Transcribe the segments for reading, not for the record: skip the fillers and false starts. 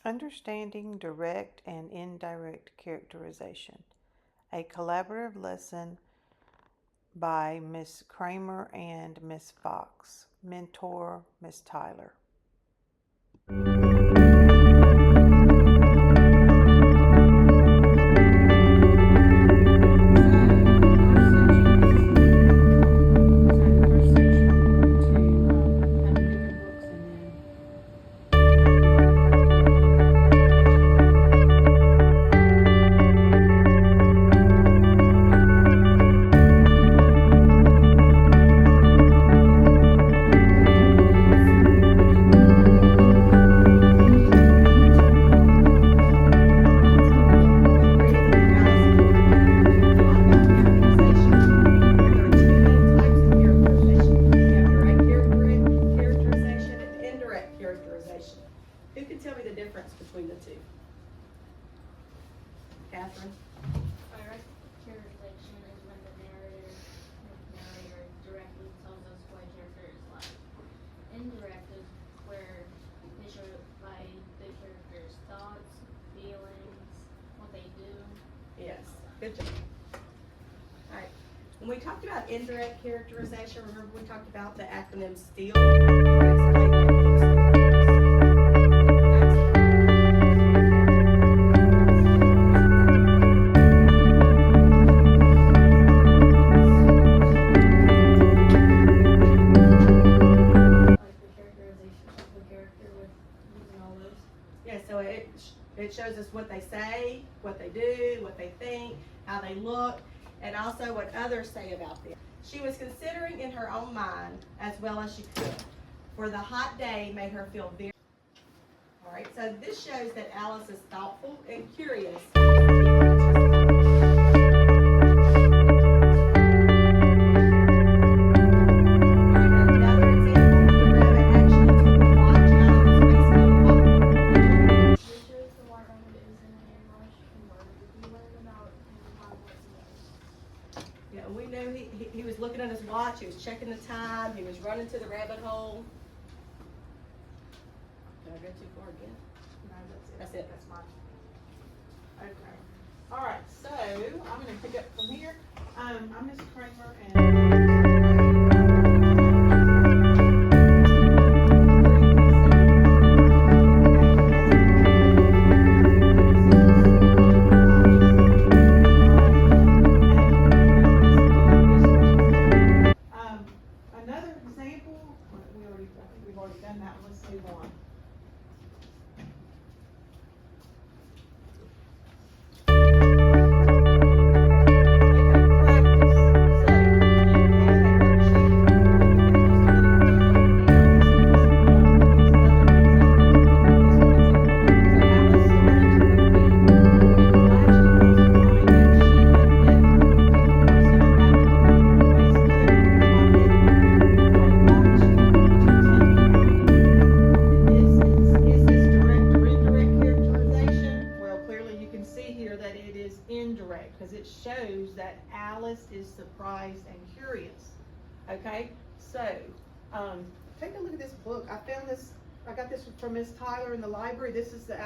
Understanding Direct and Indirect Characterization, a collaborative lesson by Ms. Kramer and Ms. Fox. Mentor, Ms. Tyler. Who can tell me the difference between the two? Catherine? Direct characterization is when the narrator directly tells us what a character is like. Indirect is where they show by the character's thoughts, feelings, what they do. Yes, good job. Alright, when we talked about indirect characterization, remember we talked about the acronym STEAL? Explain that, please. It shows us what they say, what they do, what they think, how they look, and also what others say about them. She was considering in her own mind as well as she could, for the hot day made her feel very. All right, so this shows that Alice is thoughtful and curious. We knew he was looking at his watch, he was checking the time, he was running to the rabbit hole. Did I go too far again? No, That's it. That's mine. Okay. All right, so I'm going to pick up from here. I'm Ms. Kramer another example, I think we've already done that one. Let's move on. Indirect, because it shows that Alice is surprised and curious. Okay, so take a look at this book. I found this. I got this from Miss Tyler in the library. This is the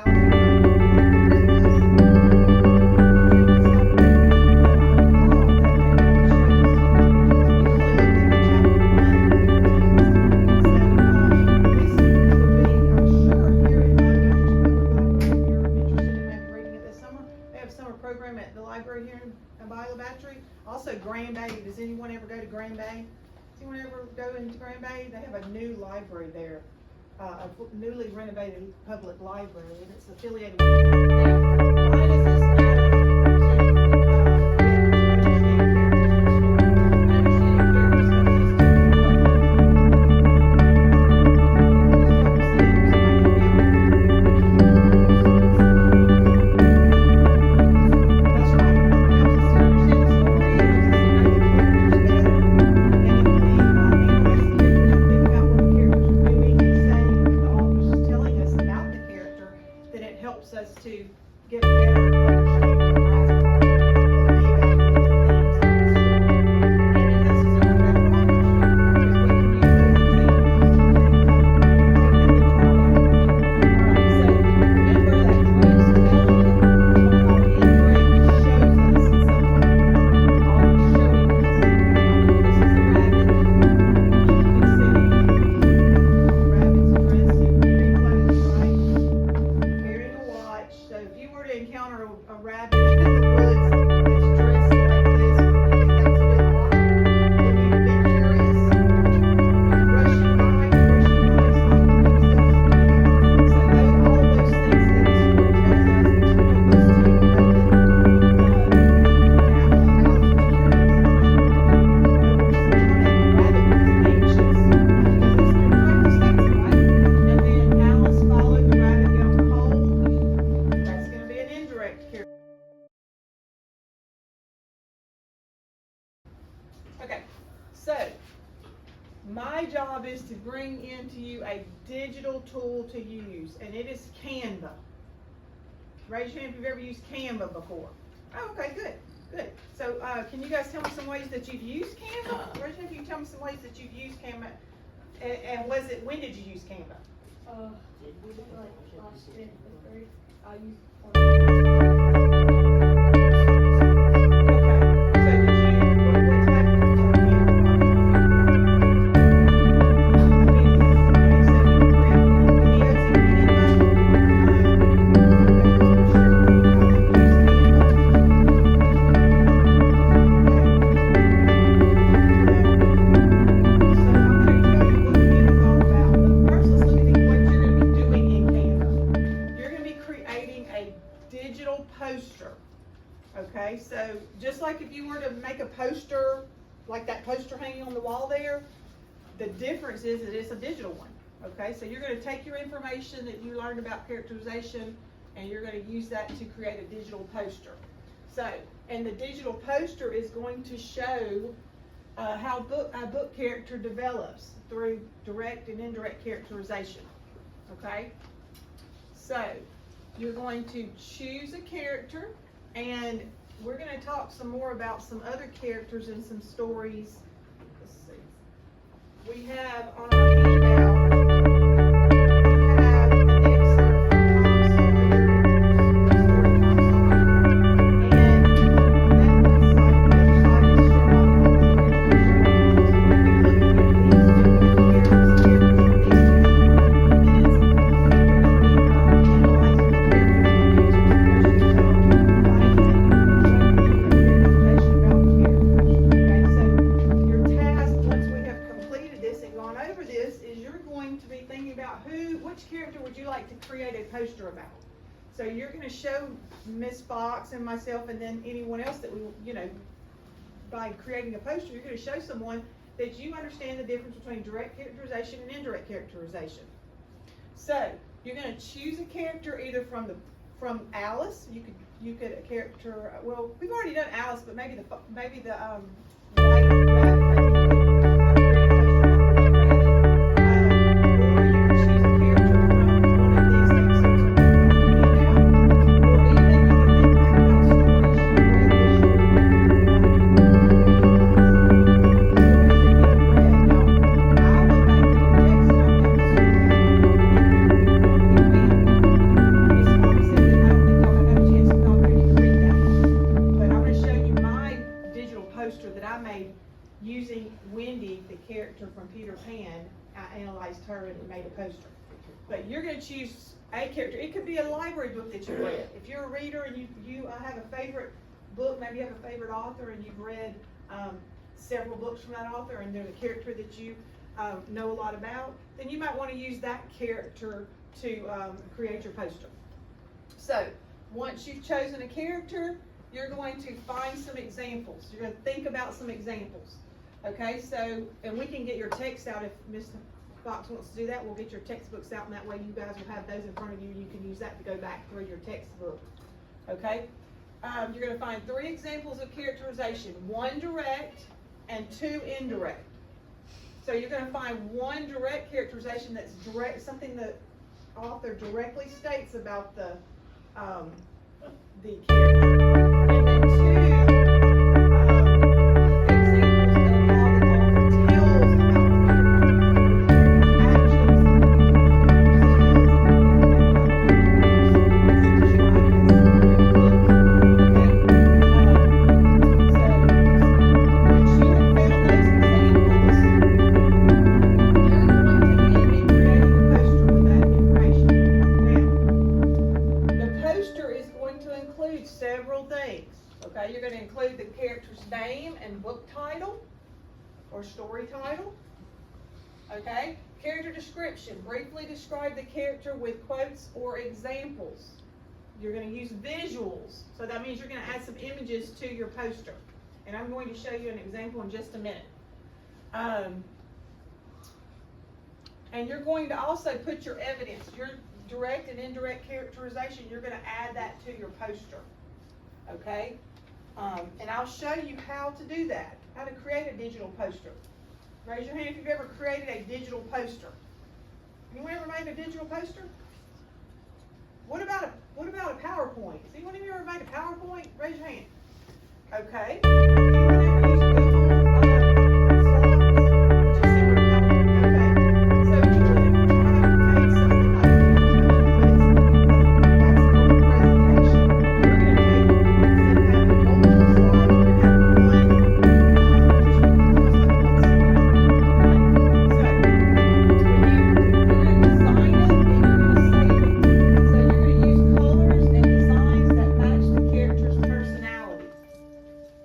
program at the library here in Beulah Battery. Also Grand Bay. Does anyone ever go to Grand Bay? Does anyone ever go into Grand Bay? They have a new library there, a newly renovated public library, and it's affiliated with why does this matter helps us to get a better understanding and grasp of the big ideas, themes of the story. And it helps us to learn better language, because we can use those examples to take that into our life. Alright, so remember job is to bring into you a digital tool to use, and it is Canva. Raise your hand if you've ever used Canva before. Oh, okay, good. So, can you guys tell me some ways that you've used Canva? Raise your hand if you can tell me some ways that you've used Canva, and when did you use Canva? Like last year, the third, I used Okay, so just like if you were to make a poster, like that poster hanging on the wall there, the difference is that it's a digital one. Okay, so you're going to take your information that you learned about characterization and you're going to use that to create a digital poster. So, and the digital poster is going to show how a book character develops through direct and indirect characterization. Okay, so you're going to choose a character, and we're going to talk some more about some other characters and some stories. Let's see. We have on our handout, we have an excerpt from Tom Sawyer's story, Tom Sawyer. And on that website is Sherlock Holmes. We'll be looking at these different characters from these two minutes, and we're going to be analyzing the characters and answering some questions about finding information about the characters. Okay, so your task, once we have completed this and gone over this, is you're going to be thinking about which character would you like to create a poster about. So you're going to show Miss Fox and myself, and then anyone else that we, by creating a poster, you're going to show someone that you understand the difference between direct characterization and indirect characterization. So you're going to choose a character either from Alice. You could a character. Well, we've already done Alice, but maybe the White Rabbit. Maybe you could create a poster about the White Rabbit. Or you could choose a character from one of these excerpts on the handout, or even you can think back about stories you read this year. Stories that you've read. Now, I went back to your text and I found a story on Wendy. Miss Fox said that I don't think y'all have had a chance to already read that. But I'm going to show you my digital poster that I made using Wendy, the character from Peter Pan. I analyzed her and made a poster. But you're going to choose a character. It could be a library book that you read. If you're a reader and you have a favorite book, maybe you have a favorite author and you've read several books from that author and they're the character that you know a lot about, then you might want to use that character to create your poster. So once you've chosen a character, you're going to find some examples. You're going to think about some examples. Okay, so, and we can get your text out if Ms. Fox wants to do that. We'll get your textbooks out, and that way you guys will have those in front of you. You can use that to go back through your textbook. Okay, you're going to find 3 examples of characterization: 1 direct and 2 indirect. So you're going to find 1 direct characterization that's direct, something the author directly states about the character, and then 2 several things. Okay, you're going to include the character's name and book title or story title. Okay, character description. Briefly describe the character with quotes or examples. You're going to use visuals. So that means you're going to add some images to your poster. And I'm going to show you an example in just a minute. And you're going to also put your evidence, your direct and indirect characterization, you're going to add that to your poster. Okay? And I'll show you how to do that, how to create a digital poster. Raise your hand if you've ever created a digital poster. Anyone ever made a digital poster? What about a PowerPoint? Has anyone ever made a PowerPoint? Raise your hand. Okay. Anyone ever use Google Slides? Just similar to PowerPoint. Okay. So you would have made something like a presentation. We're going to take instead of having multiple slides, we're going to have one, just almost like one slide. So you're going to design it and you're going to save it. So you're going to use colors and designs that match the character's personality.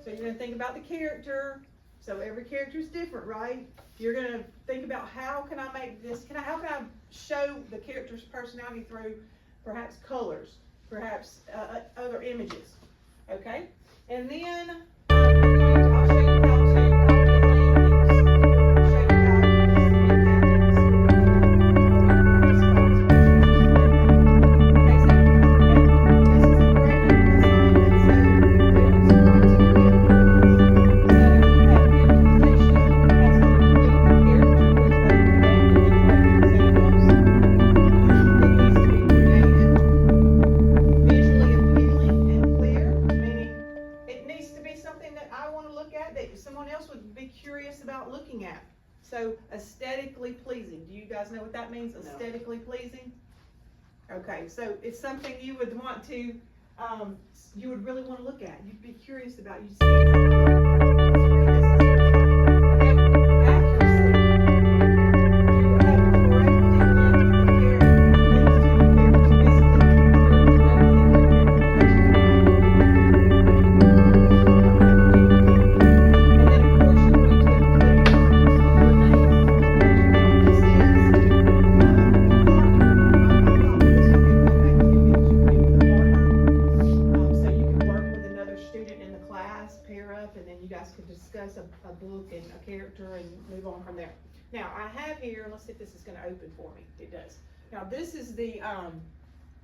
So you're going to think about the character. So every character is different, right? You're going to think about how can I make this, how can I show the character's personality through perhaps colors, perhaps other images, okay? And then I'll show you how to copy a looking at. So aesthetically pleasing. Do you guys know what that means? No. Aesthetically pleasing? Okay, so it's something you would want to, you would really want to look at. You'd be curious about. You'd see accuracy. You have correctly linked the character, links to the character. Basically, you're discuss a book and a character and move on from there. Now I have here, let's see if this is going to open for me. It does. Now this is the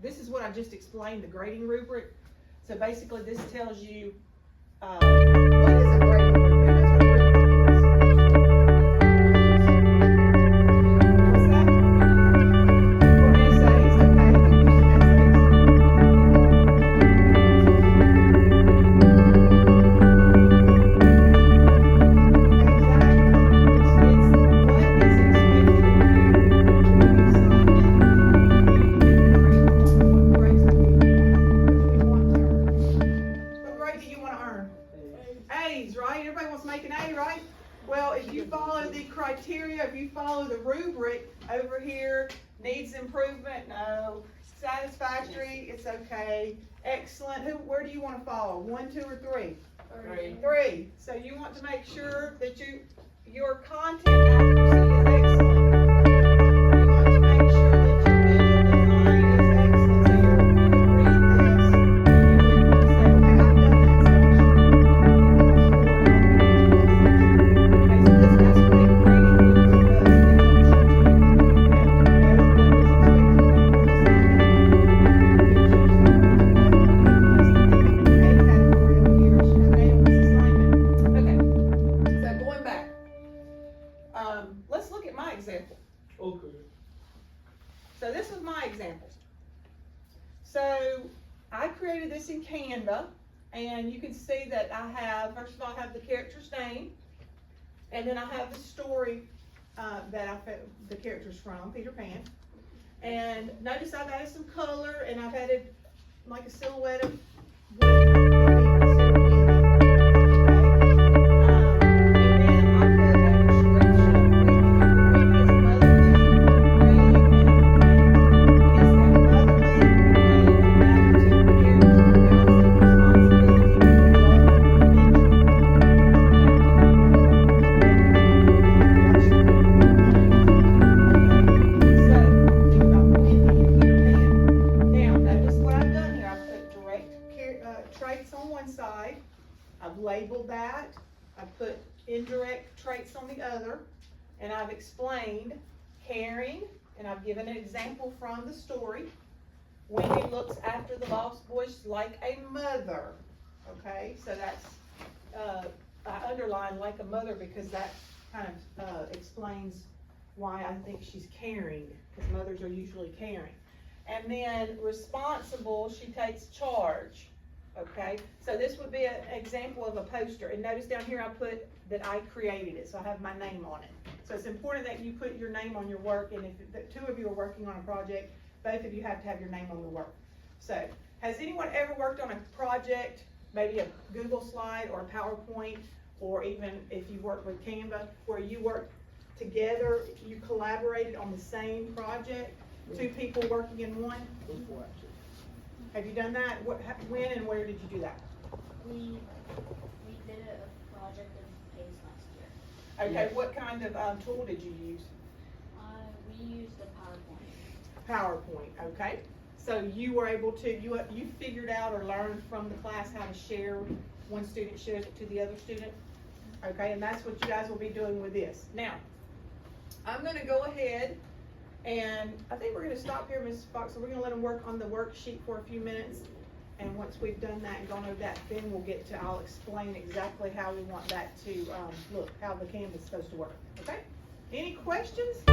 this is what I just explained, the grading rubric. So basically this tells you what is a grading rubric? Who knows what a grading rubric is? What's that? For essays, okay. Criteria, if you follow the rubric over here, needs improvement, no. Satisfactory, it's okay. Excellent, where do you want to follow? 1, 2, or 3? 3. So you want to make sure that your content accuracy is excellent. You want to make sure that your visual design is excellent. So you would read this and you would say, okay, I've done that section. Okay, so this has to be let's look at my example. Okay. So this was my example. So I created this in Canva, and you can see that I have, first of all, I have the character's name, and then I have the story that the character's from, Peter Pan. And notice I've added some color, and I've added like a silhouette of traits on one side, I've labeled that, I've put indirect traits on the other, and I've explained caring, and I've given an example from the story. Wendy looks after the lost boys like a mother, okay? So that's, I underline like a mother because that's kind of, explains why I think she's caring, because mothers are usually caring. And then responsible, she takes charge, okay? So this would be an example of a poster, and notice down here I put that I created it, so I have my name on it. So it's important that you put your name on your work, and if the two of you are working on a project, both of you have to have your name on the work. So, has anyone ever worked on a project, maybe a Google slide or a PowerPoint, or even if you work with Canva, where you worked together, you collaborated on the same project, two people working in one? Have you done that? When and where did you do that? We did a project in PACE last year. Okay, what kind of tool did you use? We used a PowerPoint. PowerPoint, okay. So you were able to, you figured out or learned from the class how to share, one student shares it to the other student? Okay, and that's what you guys will be doing with this. Now, I'm gonna go ahead and I think we're gonna stop here, Mrs. Fox, so we're gonna let them work on the worksheet for a few minutes. And once we've done that and gone over that, then we'll get to, I'll explain exactly how we want that to look, how the Canvas is supposed to work, okay? Any questions?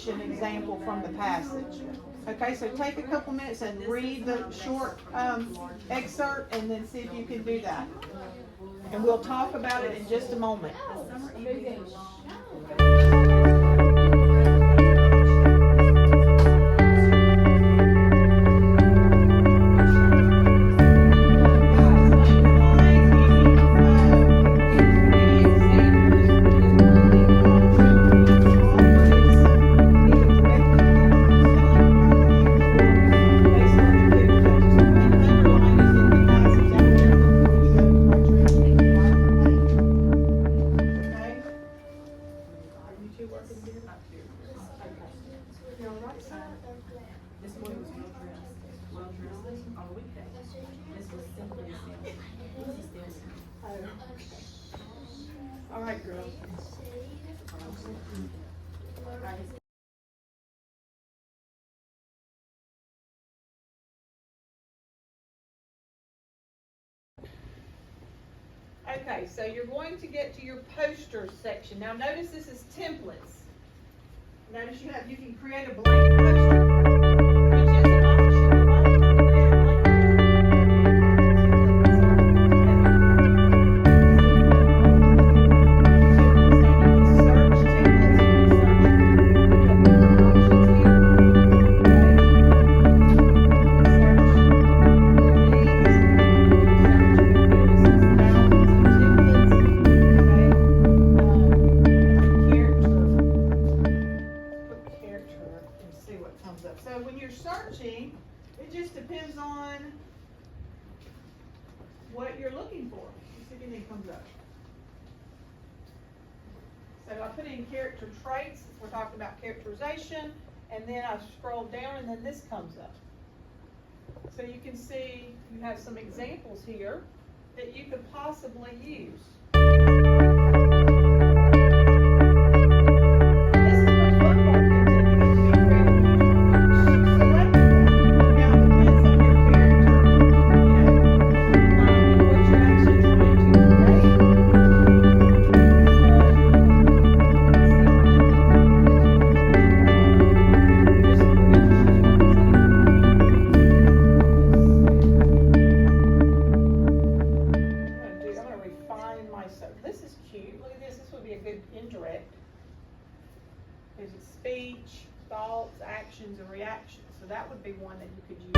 Example from the passage. Okay, so take a couple minutes and read the short excerpt and then see if you can do that. And we'll talk about it in just a moment. All right, girls. Okay, so you're going to get to your posters section. Now notice this is templates. Notice you can create a blank poster, which is an option. A lot of times create a blank So when you're searching, it just depends on what you're looking for. Let's see if anything comes up. So I put in character traits. We're talking about characterization. And then I scroll down and then this comes up. So you can see you have some examples here that you could possibly use. Speech, thoughts, actions, and reactions. So that would be one that you could use.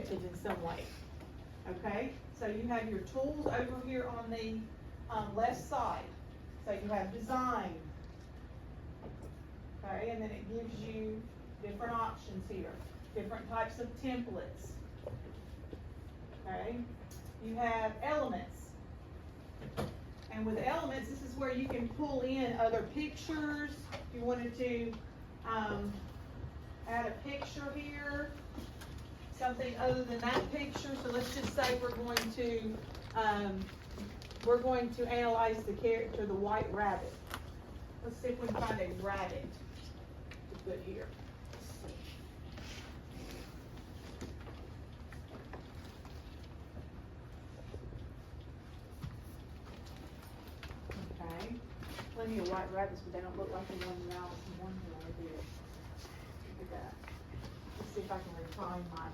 edited in some way. Okay, so you have your tools over here on the left side. So you have design. Okay, and then it gives you different options here, different types of templates. Okay, you have elements. And with elements, this is where you can pull in other pictures. If you wanted to add a picture here, something other than that picture. So let's just say we're going to analyze the character, the white rabbit. Let's see if we can find a rabbit to put here. Okay, plenty of white rabbits, but they don't look like the one in Alice in Wonderland did. Look at that. Let's see if I can refine my.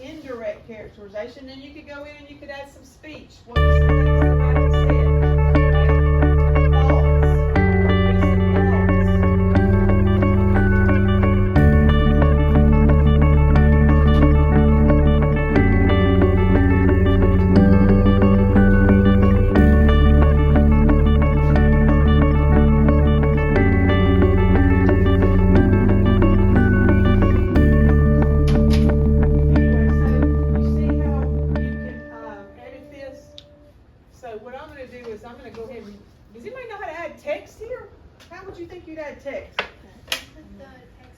Indirect characterization, then you could go in and you could add some speech. What were some things the rabbit said? Okay. Thoughts. Does anybody know how to add text here? How would you think you'd add text? The text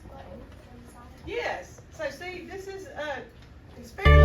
button on the side. Yes. So see, this is it's fairly